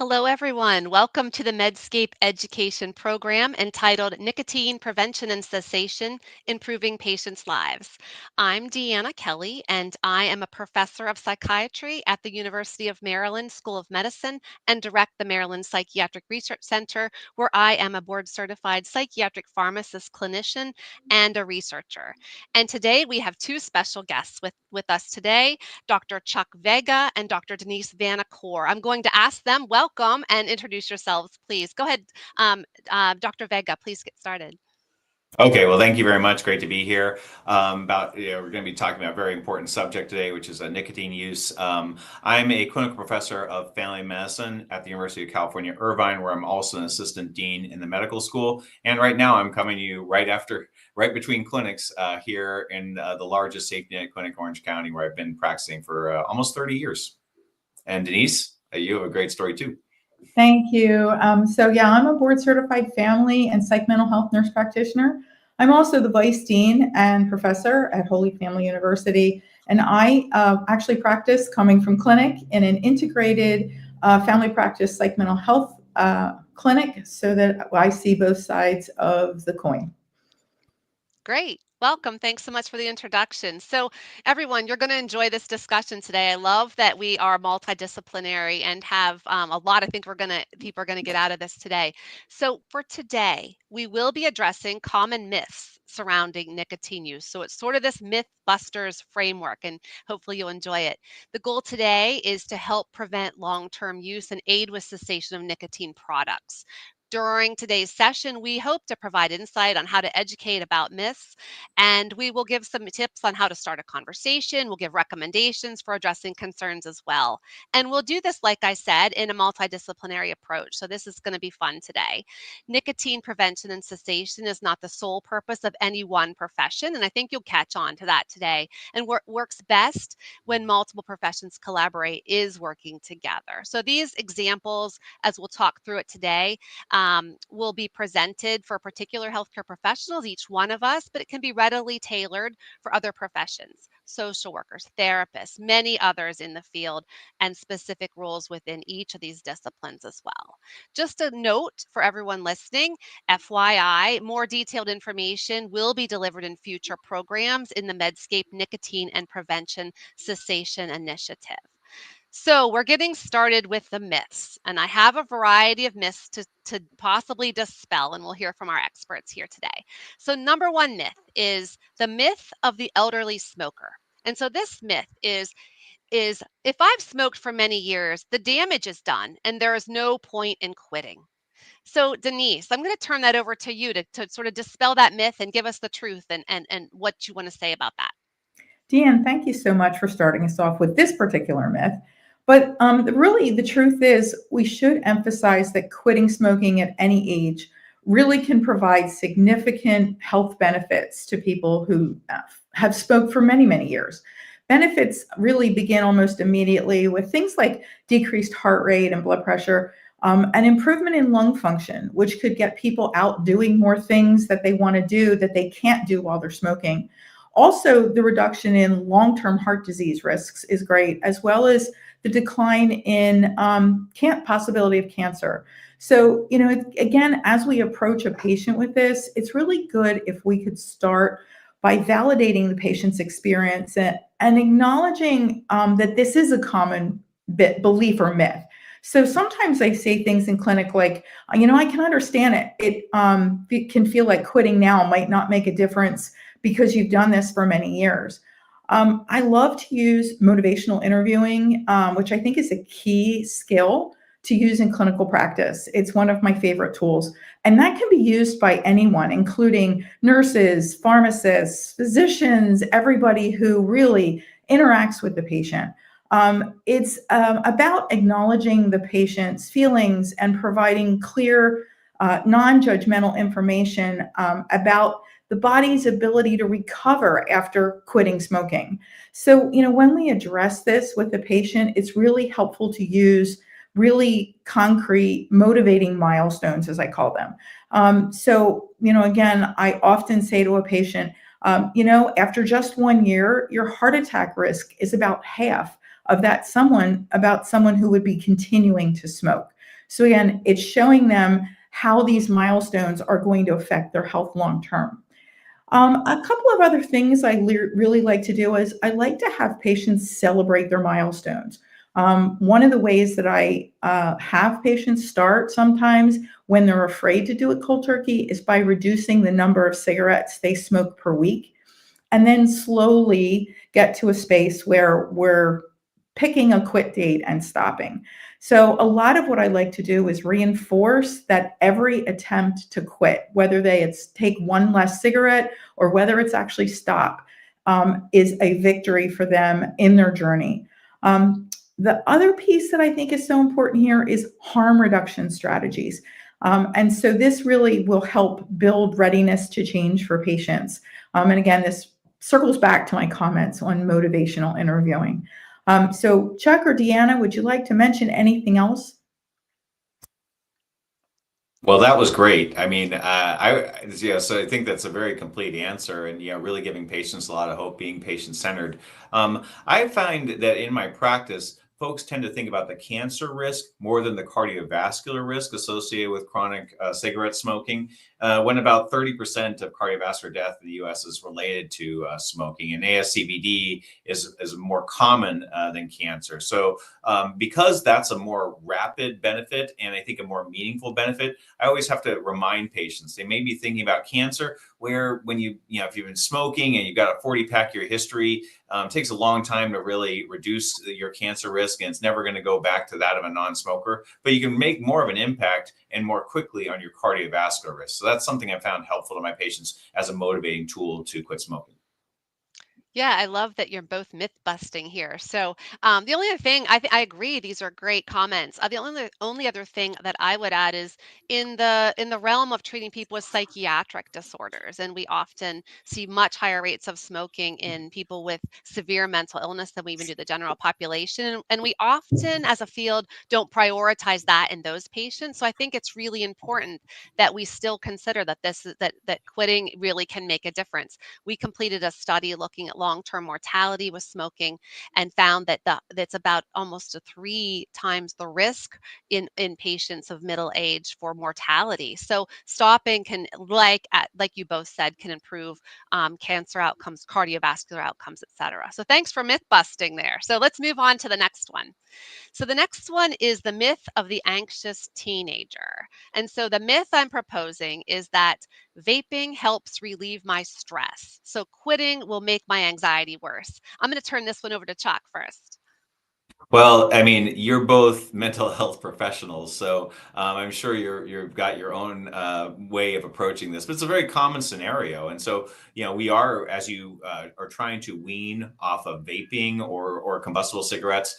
Hello, everyone. Welcome to the Medscape education program entitled Nicotine Prevention and Cessation, Improving Patients' Lives. I'm Deanna Kelly, and I am a professor of psychiatry at the University of Maryland School of Medicine and direct the Maryland Psychiatric Research Center, where I am a board-certified psychiatric pharmacist clinician and a researcher. And today we have two special guests with us today. Dr. Chuck Vega and Dr. Denise Vanacore. I'm going to ask them, welcome and introduce yourselves, please. Go ahead, Dr. Vega, please get started. Okay, well, thank you very much. Great to be here. We're going to be talking about a very important subject today, which is nicotine use. I'm a clinical professor of family medicine at the University of California, Irvine, where I'm also an assistant dean in the medical school. And right now, I'm coming to you right between clinics here in the largest safety net clinic, Orange County, where I've been practicing for almost 30 years. And Denise, you have a great story too. Thank you. I'm a board certified family and psych mental health nurse practitioner. I'm also the vice dean and professor at Holy Family University. And I actually practice coming from clinic in an integrated family practice psych mental health clinic so that I see both sides of the coin. Great. Welcome. Thanks so much for the introduction. So everyone, you're going to enjoy this discussion today. I love that we are multidisciplinary and have a lot I think people are going to get out of this today. So for today, we will be addressing common myths surrounding nicotine use. So it's sort of this Mythbusters framework, and hopefully you'll enjoy it. The goal today is to help prevent long-term use and aid with cessation of nicotine products. During today's session, we hope to provide insight on how to educate about myths, and we will give some tips on how to start a conversation. We'll give recommendations for addressing concerns as well. And we'll do this, like I said, in a multidisciplinary approach. So this is going to be fun today. Nicotine prevention and cessation is not the sole purpose of any one profession, and I think you'll catch on to that today. And what works best when multiple professions collaborate is working together. So these examples, as we'll talk through it today, will be presented for particular healthcare professionals, each one of us, but it can be readily tailored for other professions, social workers, therapists, many others in the field, and specific roles within each of these disciplines as well. Just a note for everyone listening, FYI, more detailed information will be delivered in future programs in the Medscape Nicotine and Prevention Cessation Initiative. So we're getting started with the myths, and I have a variety of myths to possibly dispel, and we'll hear from our experts here today. So number one myth is the myth of the elderly smoker. And so this myth is if I've smoked for many years, the damage is done and there is no point in quitting. So Denise, I'm going to turn that over to you to sort of dispel that myth and give us the truth and what you want to say about that. Deanne, thank you so much for starting us off with this particular myth. But really, the truth is we should emphasize that quitting smoking at any age really can provide significant health benefits to people who have smoked for many, many years. Benefits really begin almost immediately with things like decreased heart rate and blood pressure, an improvement in lung function, which could get people out doing more things that they want to do that they can't do while they're smoking. Also, the reduction in long-term heart disease risks is great, as well as the decline in possibility of cancer. So, again, as we approach a patient with this, it's really good if we could start by validating the patient's experience and acknowledging that this is a common belief or myth. So sometimes I say things in clinic like, I can understand it. It can feel like quitting now might not make a difference because you've done this for many years. I love to use motivational interviewing, which I think is a key skill to use in clinical practice. It's one of my favorite tools. And that can be used by anyone, including nurses, pharmacists, physicians, everybody who really interacts with the patient. It's about acknowledging the patient's feelings and providing clear, non-judgmental information about the body's ability to recover after quitting smoking. So, when we address this with the patient, it's really helpful to use really concrete, motivating milestones, as I call them. Again, I often say to a patient, after just 1 year, your heart attack risk is about half of that someone who would be continuing to smoke. So again, it's showing them how these milestones are going to affect their health long term. A couple of other things I really like to do is I like to have patients celebrate their milestones. One of the ways that I have patients start sometimes when they're afraid to do it cold turkey is by reducing the number of cigarettes they smoke per week, and then slowly get to a space where we're picking a quit date and stopping. So a lot of what I like to do is reinforce that every attempt to quit, whether it's take one less cigarette or whether it's actually stop, is a victory for them in their journey. The other piece that I think is so important here is harm reduction strategies. And so this really will help build readiness to change for patients. And again, this circles back to my comments on motivational interviewing. So Chuck or Deanna, would you like to mention anything else? Well, that was great. I mean, yeah, so I think that's a very complete answer, and really giving patients a lot of hope, being patient-centered. I find that in my practice, folks tend to think about the cancer risk more than the cardiovascular risk associated with chronic cigarette smoking, when about 30% of cardiovascular death in the U.S. is related to smoking, and ASCVD is more common than cancer. So, because that's a more rapid benefit and I think a more meaningful benefit, I always have to remind patients they may be thinking about cancer, where when if you've been smoking and you've got a 40-pack year history, it takes a long time to really reduce your cancer risk, and it's never going to go back to that of a non-smoker. But you can make more of an impact and more quickly on your cardiovascular risk. So that's something I found helpful to my patients as a motivating tool to quit smoking. Yeah, I love that you're both myth busting here. So, the only other thing I agree, these are great comments. The only other thing that I would add is in the realm of treating people with psychiatric disorders, and we often see much higher rates of smoking in people with severe mental illness than we even do the general population. And we often, as a field, don't prioritize that in those patients. So I think it's really important that we still consider that that quitting really can make a difference. We completed a study looking at long-term mortality with smoking and found that that's about almost 3 times the risk in patients of middle age for mortality. So stopping can, like you both said, can improve cancer outcomes, cardiovascular outcomes, etc. So thanks for myth busting there. So let's move on to the next one. So the next one is the myth of the anxious teenager. And so the myth I'm proposing is that vaping helps relieve my stress. So quitting will make my anxiety worse. I'm going to turn this one over to Chuck first. Well, I mean, you're both mental health professionals, so I'm sure you've got your own way of approaching this. But it's a very common scenario, and so we are, as you are trying to wean off of vaping or combustible cigarettes.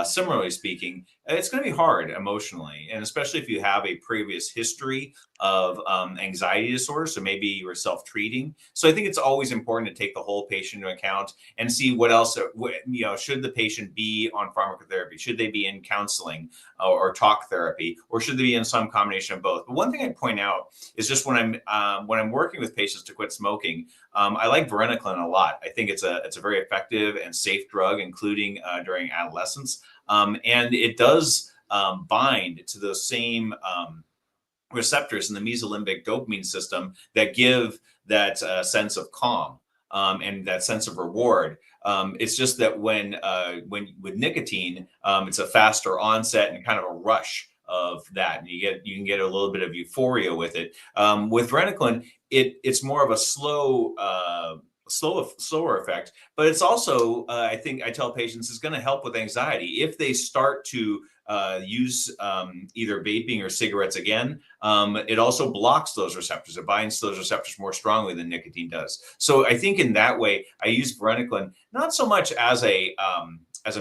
Similarly speaking, it's going to be hard emotionally, and especially if you have a previous history of anxiety disorder. So maybe you were self-treating. So I think it's always important to take the whole patient into account and see what else, should the patient be on pharmacotherapy? Should they be in counseling or talk therapy, or should they be in some combination of both? But one thing I point out is just when I'm working with patients to quit smoking, I like varenicline a lot. I think it's a very effective and safe drug, including during adolescence, and it does bind to those same receptors in the mesolimbic dopamine system that give that sense of calm and that sense of reward. It's just that when with nicotine, it's a faster onset and kind of a rush of that. You can get a little bit of euphoria with it. With varenicline, it's more of a slower effect, but it's also I think I tell patients it's going to help with anxiety if they start to use either vaping or cigarettes again. It also blocks those receptors. It binds to those receptors more strongly than nicotine does. So I think in that way, I use varenicline not so much as a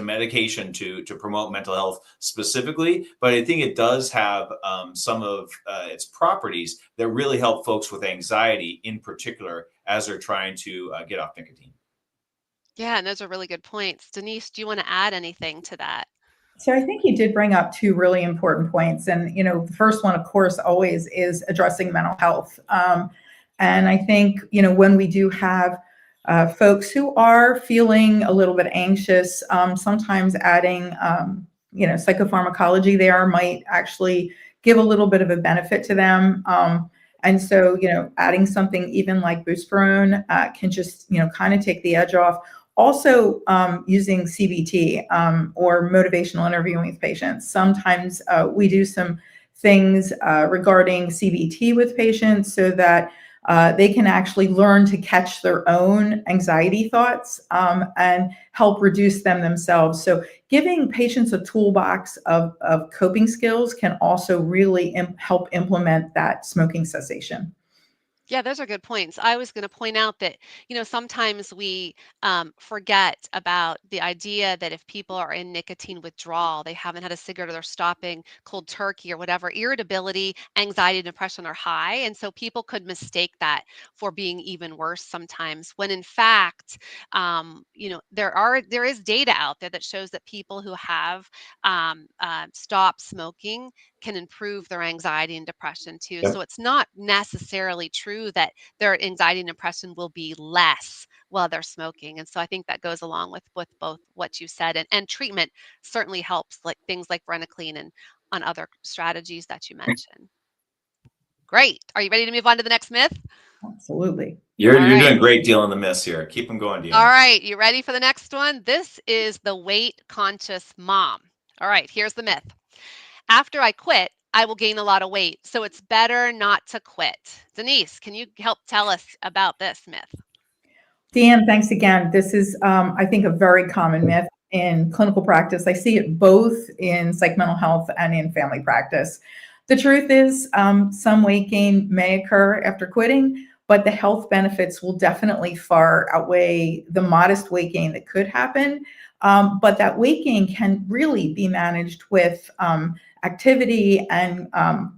medication to promote mental health specifically, but I think it does have some of its properties that really help folks with anxiety in particular as they're trying to get off nicotine. Yeah, and those are really good points. Denise, do you want to add anything to that? So I think you did bring up two really important points. And, the first one, of course, always is addressing mental health. And I think, when we do have folks who are feeling a little bit anxious, sometimes adding psychopharmacology there might actually give a little bit of a benefit to them. And so, adding something even like buspirone can just, kind of take the edge off. Also, using CBT or motivational interviewing with patients. Sometimes we do some things regarding CBT with patients so that they can actually learn to catch their own anxiety thoughts and help reduce them themselves. So giving patients a toolbox of coping skills can also really help implement that smoking cessation. Yeah, those are good points. I was going to point out that, sometimes we forget about the idea that if people are in nicotine withdrawal, they haven't had a cigarette or they're stopping cold turkey or whatever, irritability, anxiety, depression are high. And so people could mistake that for being even worse sometimes, when in fact, there is data out there that shows that people who have stopped smoking can improve their anxiety and depression too. So Yep. it's not necessarily true that their anxiety and depression will be less while they're smoking. And so I think that goes along with both what you said, and treatment certainly helps, like things like varenicline and on other strategies that you mentioned. Great. Are you ready to move on to the next myth? Absolutely. You're All you're right. doing great dealing the miss here. Keep them going, All Deanna. right. You ready for the next one? This is the weight conscious mom. All right. Here's the myth. After I quit, I will gain a lot of weight. So it's better not to quit. Denise, can you help tell us about this myth? Dan, thanks again. This is, I think, a very common myth in clinical practice. I see it both in psych mental health and in family practice. The truth is, some weight gain may occur after quitting, but the health benefits will definitely far outweigh the modest weight gain that could happen. But that weight gain can really be managed with activity and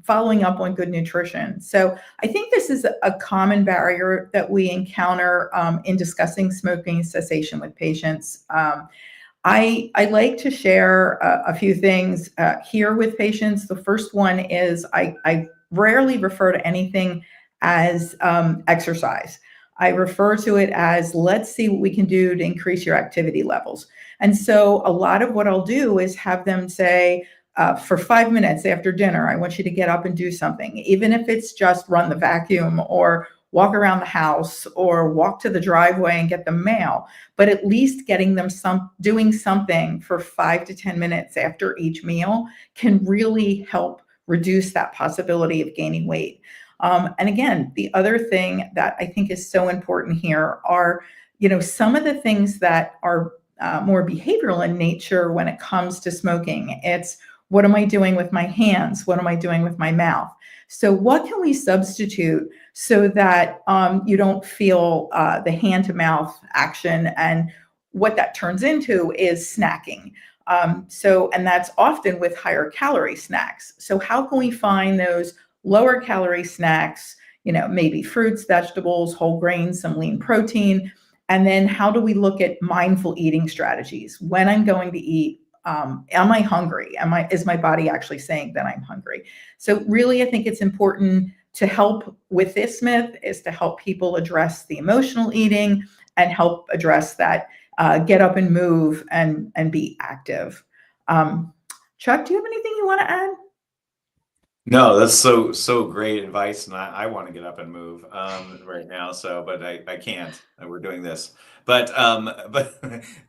following up on good nutrition. So I think this is a common barrier that we encounter in discussing smoking cessation with patients. I like to share a few things here with patients. The first one is I rarely refer to anything as exercise. I refer to it as, let's see what we can do to increase your activity levels. And so a lot of what I'll do is have them say, for 5 minutes after dinner, I want you to get up and do something, even if it's just run the vacuum or walk around the house or walk to the driveway and get the mail, but at least getting them doing something for 5 to 10 minutes after each meal can really help reduce that possibility of gaining weight. And again, the other thing that I think is so important here are, some of the things that are more behavioral in nature when it comes to smoking. It's, what am I doing with my hands? What am I doing with my mouth? So what can we substitute so that you don't feel the hand to mouth action? And what that turns into is snacking. And that's often with higher calorie snacks. So how can we find those lower calorie snacks, maybe fruits, vegetables, whole grains, some lean protein? And then how do we look at mindful eating strategies? When I'm going to eat, am I hungry? Is my body actually saying that I'm hungry? So really, I think it's important to help with this myth is to help people address the emotional eating and help address that get up and move and be active. Chuck, do you have anything you want to add? No, that's so great advice, and I want to get up and move right now. So, but I can't. We're doing this, but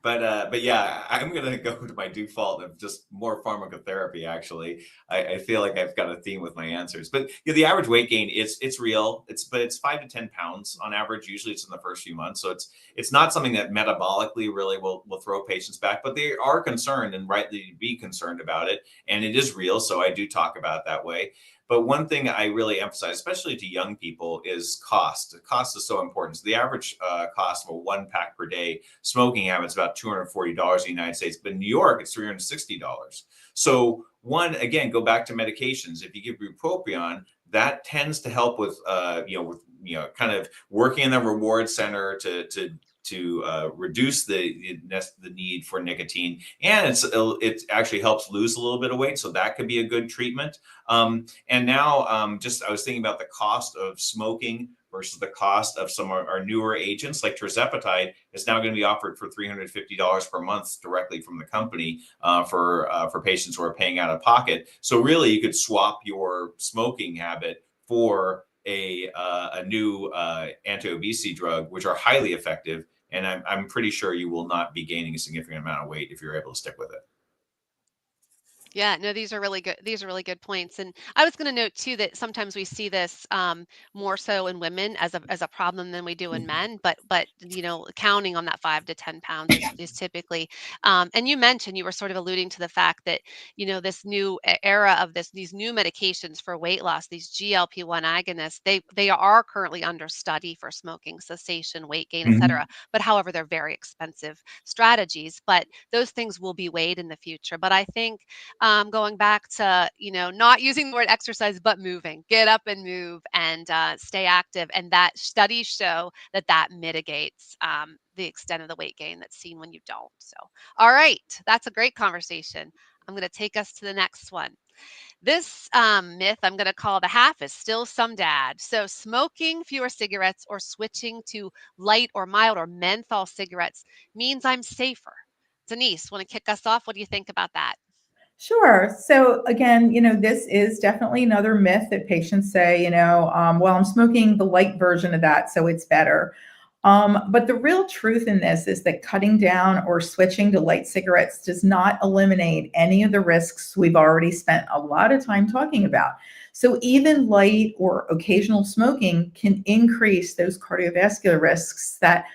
but yeah, I'm gonna go to my default of just more pharmacotherapy. Actually, I feel like I've got a theme with my answers. But the average weight gain it's real. It's 5 to 10 pounds on average. Usually, it's in the first few months. So it's not something that metabolically really will throw patients back. But they are concerned, and rightly to be concerned about it, and it is real. So I do talk about it that way. But one thing I really emphasize, especially to young people, is cost. The cost is so important. So the average cost of a 1 pack per day smoking habit is about $240 in the United States, but in New York, it's $360. So one, again, go back to medications. If you give bupropion, that tends to help with, kind of working in the reward center to reduce the need for nicotine, and it actually helps lose a little bit of weight, so that could be a good treatment. And now, just I was thinking about the cost of smoking versus the cost of some of our newer agents like tirzepatide is now going to be offered for $350 per month directly from the company for patients who are paying out of pocket. So really, you could swap your smoking habit for a new anti-obesity drug, which are highly effective. And I'm pretty sure you will not be gaining a significant amount of weight if you're able to stick with it. Yeah, no, these are really good. These are really good points. And I was going to note too that sometimes we see this more so in women as a problem than we do in men. But counting on that 5 to 10 pounds is typically. And you mentioned you were sort of alluding to the fact that this new era of these new medications for weight loss, these GLP-1 agonists, they are currently under study for smoking cessation, weight gain, et cetera. Mhm. But however, they're very expensive strategies. But those things will be weighed in the future. But I think going back to not using the word exercise but moving, get up and move and stay active, and that studies show that mitigates the extent of the weight gain that's seen when you don't. So all right, that's a great conversation. I'm going to take us to the next one. This myth I'm going to call the half is still some dad. So smoking fewer cigarettes or switching to light or mild or menthol cigarettes means I'm safer. Denise, want to kick us off? What do you think about that? Sure. So again, this is definitely another myth that patients say, well, I'm smoking the light version of that, so it's better. But the real truth in this is that cutting down or switching to light cigarettes does not eliminate any of the risks we've already spent a lot of time talking about. So even light or occasional smoking can increase those cardiovascular risks that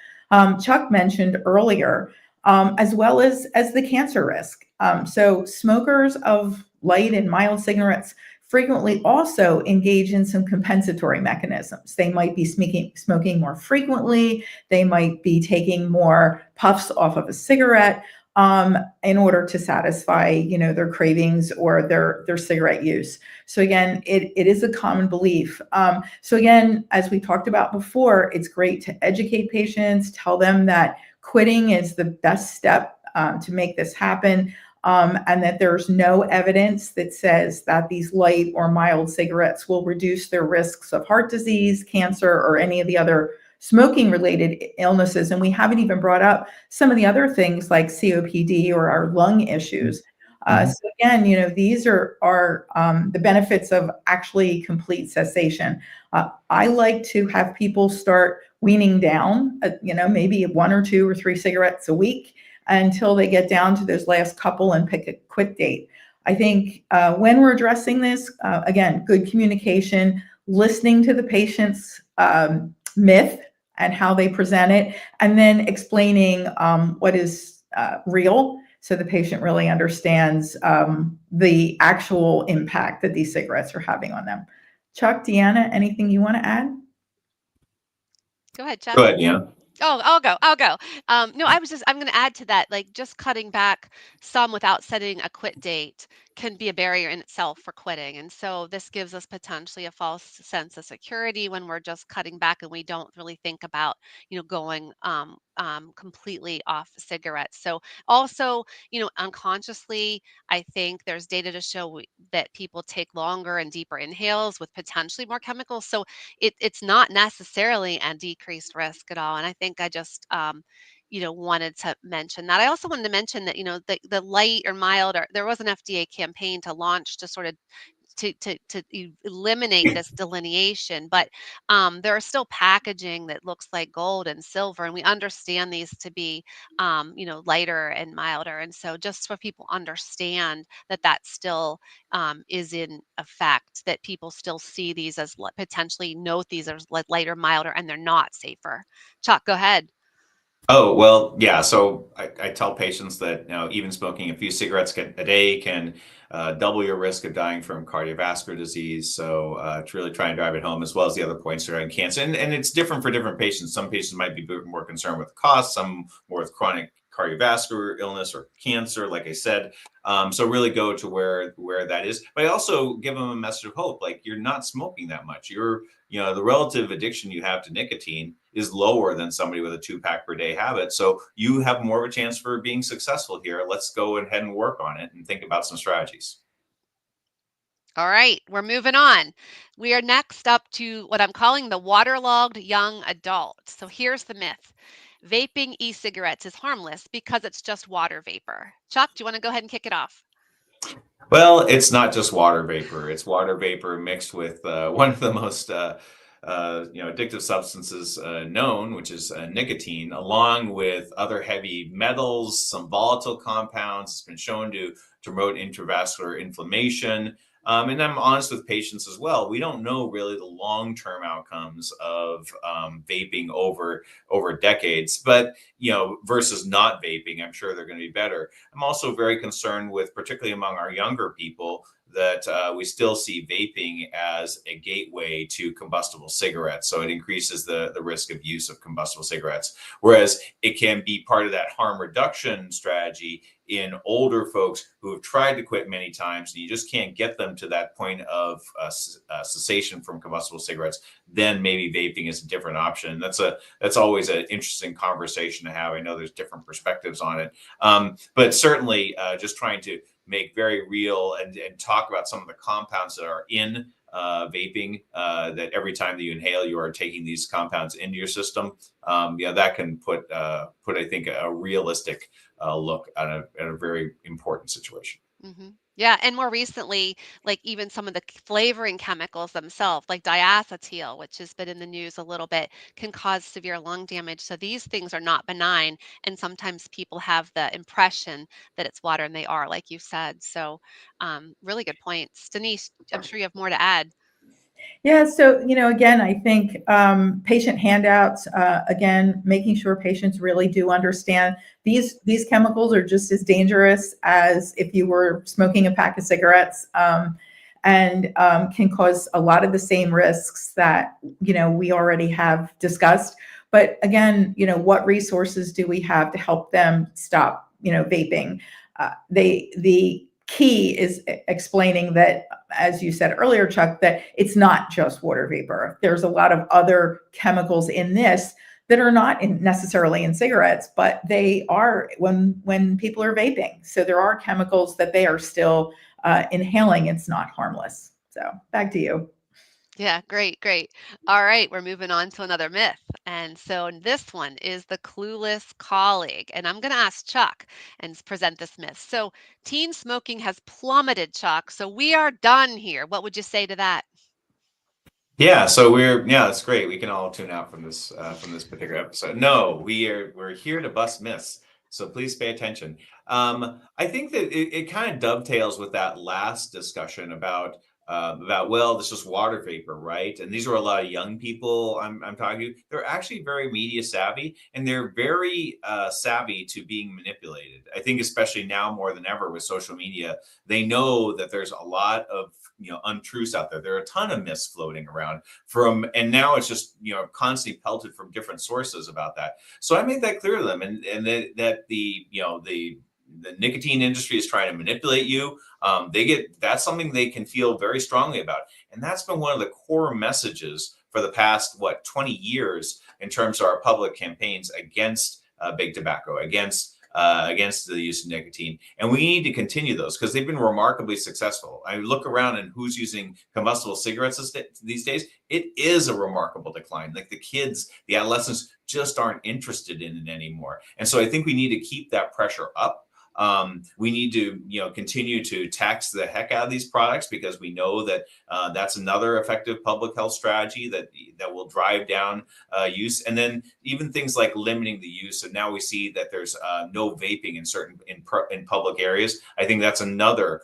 Chuck mentioned earlier, as well as the cancer risk. So smokers of light and mild cigarettes frequently also engage in some compensatory mechanisms. They might be smoking more frequently. They might be taking more puffs off of a cigarette in order to satisfy, their cravings or their cigarette use. So again, it is a common belief. So again, as we talked about before, it's great to educate patients, tell them that quitting is the best step to make this happen. And that there's no evidence that says that these light or mild cigarettes will reduce their risks of heart disease, cancer, or any of the other smoking related illnesses. And we haven't even brought up some of the other things like COPD or our lung issues. Mhm. So again, these are the benefits of actually complete cessation. I like to have people start weaning down, maybe 1 or 2 or 3 cigarettes a week until they get down to those last couple and pick a quit date. I think when we're addressing this, again, good communication, listening to the patient's myth and how they present it, and then explaining what is real so the patient really understands the actual impact that these cigarettes are having on them. Chuck, Deanna, anything you want to add? Go ahead, Go Chuck. ahead, yeah. Oh, I'll go. I'll go. No, I'm going to add to that, like just cutting back some without setting a quit date can be a barrier in itself for quitting. And so this gives us potentially a false sense of security when we're just cutting back and we don't really think about, going completely off cigarettes. So also, unconsciously, I think there's data to show that people take longer and deeper inhales with potentially more chemicals. So it's not necessarily a decreased risk at all. And I think I just wanted to mention that. I also wanted to mention that the light or mild, or there was an FDA campaign to launch to sort of eliminate this delineation, but there are still packaging that looks like gold and silver, and we understand these to be lighter and milder. And so just so people understand that still is in effect, that people still see these as potentially note these as lighter, milder, and they're not safer. Chuck, go ahead. Oh, well, yeah. So I tell patients that even smoking a few cigarettes a day can double your risk of dying from cardiovascular disease. So to really try and drive it home, as well as the other points around cancer. And it's different for different patients. Some patients might be more concerned with cost, some more with chronic cardiovascular illness or cancer, like I said. So really go to where that is. But I also give them a message of hope. Like, you're not smoking that much. The relative addiction you have to nicotine is lower than somebody with a 2-pack per day habit. So you have more of a chance for being successful here. Let's go ahead and work on it and think about some strategies. All right, we're moving on. We are next up to what I'm calling the waterlogged young adult. So here's the myth. Vaping e-cigarettes is harmless because it's just water vapor. Chuck, do you want to go ahead and kick it off? Well, it's not just water vapor. It's water vapor mixed with one of the most addictive substances known, which is nicotine, along with other heavy metals, some volatile compounds. It's been shown to promote intravascular inflammation. And I'm honest with patients as well. We don't know really the long-term outcomes of vaping over decades, but versus not vaping, I'm sure they're going to be better. I'm also very concerned with, particularly among our younger people, that we still see vaping as a gateway to combustible cigarettes. So it increases the risk of use of combustible cigarettes, whereas it can be part of that harm reduction strategy in older folks who have tried to quit many times and you just can't get them to that point of cessation from combustible cigarettes. Then maybe vaping is a different option. That's always an interesting conversation to have. I know there's different perspectives on it, but certainly just trying to make very real and talk about some of the compounds that are in vaping, that every time that you inhale, you are taking these compounds into your system. That can put I think, a realistic look at a very important situation. Yeah, and more recently, like even some of the flavoring chemicals themselves, like diacetyl, which has been in the news a little bit, can cause severe lung damage. So these things are not benign, and sometimes people have the impression that it's water, and they are, like you said. So, really good points, Denise. I'm sure you have more to add. Yeah, so again, I think patient handouts. Again, making sure patients really do understand these chemicals are just as dangerous as if you were smoking a pack of cigarettes, and can cause a lot of the same risks that we already have discussed. But again, what resources do we have to help them stop vaping? The key is explaining that, as you said earlier, Chuck, that it's not just water vapor. There's a lot of other chemicals in this that are not necessarily in cigarettes, but they are when people are vaping. So there are chemicals that they are still inhaling. It's not harmless. So back to you. Yeah, great, great. All right, we're moving on to another myth. And so this one is the clueless colleague. And I'm going to ask Chuck and present this myth. So, teen smoking has plummeted, Chuck. So, we are done here. What would you say to that? That's great. We can all tune out from this particular episode. No, we're here to bust myths. So please pay attention. I think that it kind of dovetails with that last discussion about, well, this is water vapor, right? And these are a lot of young people I'm talking to. They're actually very media savvy, and they're very savvy to being manipulated. I think especially now more than ever with social media, they know that there's a lot of untruths out there. There are a ton of myths floating around and now it's just constantly pelted from different sources about that. So I made that clear to them, and that the nicotine industry is trying to manipulate you. That's something they can feel very strongly about, and that's been one of the core messages for the past 20 years in terms of our public campaigns against big tobacco, against the use of nicotine. And we need to continue those because they've been remarkably successful. I look around and who's using combustible cigarettes these days. It is a remarkable decline. Like the kids, the adolescents just aren't interested in it anymore. And so I think we need to keep that pressure up. We need to, continue to tax the heck out of these products because we know that that's another effective public health strategy that will drive down use. And then even things like limiting the use. And now we see that there's no vaping in public areas. I think that's another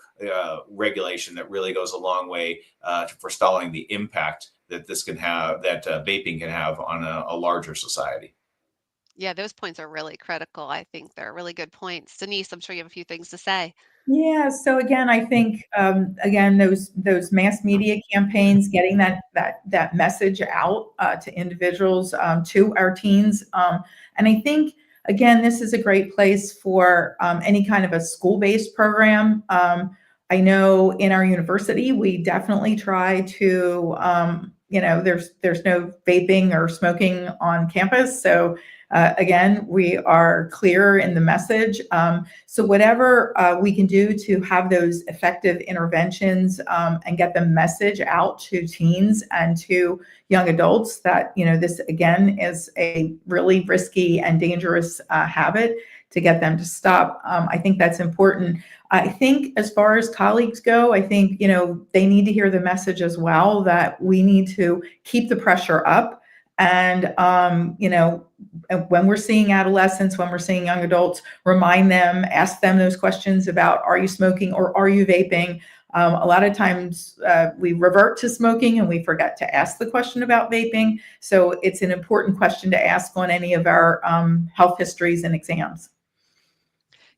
regulation that really goes a long way to forestalling the impact that vaping can have on a larger society. Yeah, those points are really critical. I think they're really good points. Denise, I'm sure you have a few things to say. Yeah. So again, I think again those mass media campaigns, getting that message out to individuals, to our teens, and I think again this is a great place for any kind of a school-based program. I know in our university we definitely try to there's no vaping or smoking on campus. So again, we are clear in the message. So whatever we can do to have those effective interventions and get the message out to teens and to young adults that this again is a really risky and dangerous habit, to get them to stop. I think that's important. I think as far as colleagues go, I think they need to hear the message as well, that we need to keep the pressure up. And when we're seeing adolescents, when we're seeing young adults, remind them, ask them those questions about, are you smoking or are you vaping? A lot of times we revert to smoking and we forget to ask the question about vaping. So it's an important question to ask on any of our health histories and exams.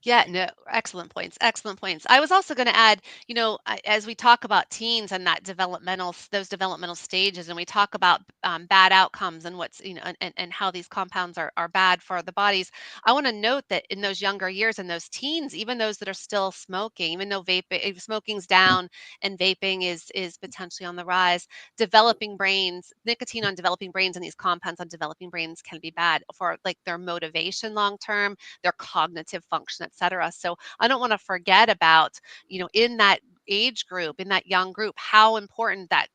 Yeah, no, excellent points. Excellent points. I was also going to add, as we talk about teens and those developmental stages, and we talk about bad outcomes and what's, and how these compounds are bad for the bodies. I want to note that in those younger years and those teens, even those that are still smoking, even though smoking's down and vaping is potentially on the rise, developing brains, nicotine on developing brains and these compounds on developing brains can be bad for like their motivation long term, their cognitive function, et cetera. So I don't want to forget about, in that age group, in that young group, how important that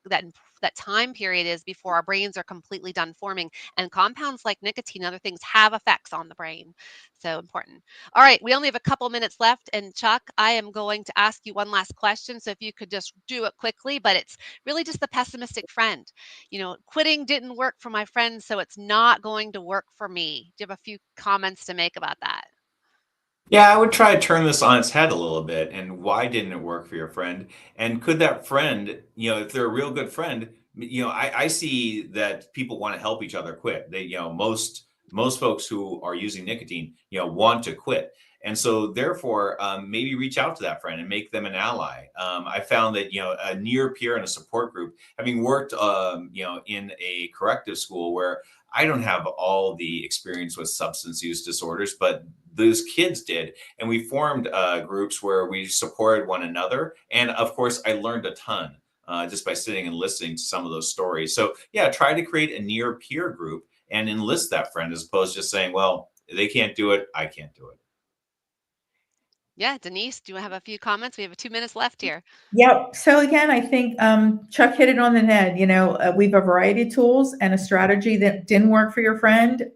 time period is before our brains are completely done forming. And compounds like nicotine and other things have effects on the brain. So important. All right, we only have a couple minutes left. And Chuck, I am going to ask you one last question. So if you could just do it quickly, but it's really just the pessimistic friend. Quitting didn't work for my friend, so it's not going to work for me. Do you have a few comments to make about that? Yeah, I would try to turn this on its head a little bit. And why didn't it work for your friend? And could that friend, if they're a real good friend, I see that people want to help each other quit. Most folks who are using nicotine, want to quit. And so therefore, maybe reach out to that friend and make them an ally. I found that, a near peer and a support group, having worked, in a corrective school where I don't have all the experience with substance use disorders, but those kids did. And we formed groups where we supported one another. And of course, I learned a ton just by sitting and listening to some of those stories. So, yeah, try to create a near peer group and enlist that friend as opposed to just saying, well, they can't do it. I can't do it. Yeah, Denise, do you have a few comments? We have 2 minutes left here. Yep. So again, I think Chuck hit it on the head. We have a variety of tools, and a strategy that didn't work for your friend,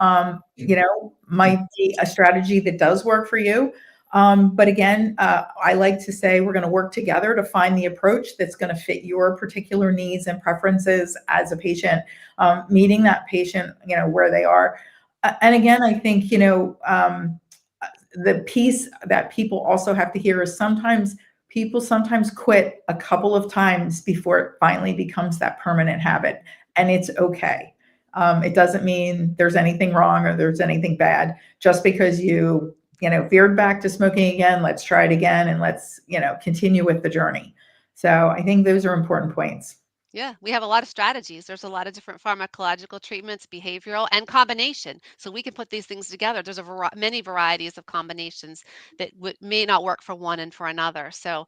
might be a strategy that does work for you. But again, I like to say we're going to work together to find the approach that's going to fit your particular needs and preferences as a patient, meeting that patient, where they are. And again, I think, the piece that people also have to hear is people sometimes quit a couple of times before it finally becomes that permanent habit, and it's okay. It doesn't mean there's anything wrong or there's anything bad. Just because veered back to smoking again, let's try it again, and let's continue with the journey. So I think those are important points. Yeah, we have a lot of strategies. There's a lot of different pharmacological treatments, behavioral, and combination. So we can put these things together. There's many varieties of combinations that may not work for one and for another. So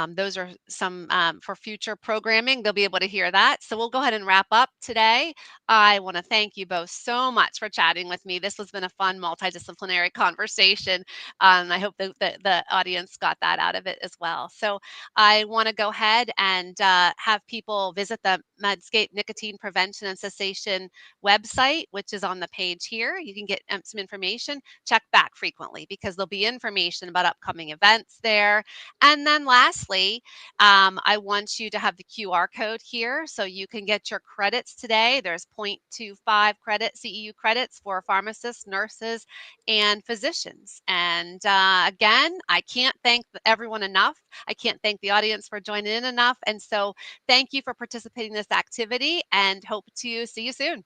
those are some for future programming. They'll be able to hear that. So we'll go ahead and wrap up today. I want to thank you both so much for chatting with me. This has been a fun multidisciplinary conversation. I hope that the audience got that out of it as well. So I want to go ahead and have people visit the Medscape Nicotine Prevention and Cessation website, which is on the page here. You can get some information. Check back frequently because there'll be information about upcoming events there. And then lastly, I want you to have the QR code here so you can get your credits today. There's 0.25 credit CEU credits for pharmacists, nurses, and physicians. And again, I can't thank everyone enough. I can't thank the audience for joining in enough. And so thank you for participating in this activity and hope to see you soon.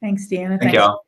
Thanks, Deanna. Thank Thanks. y'all.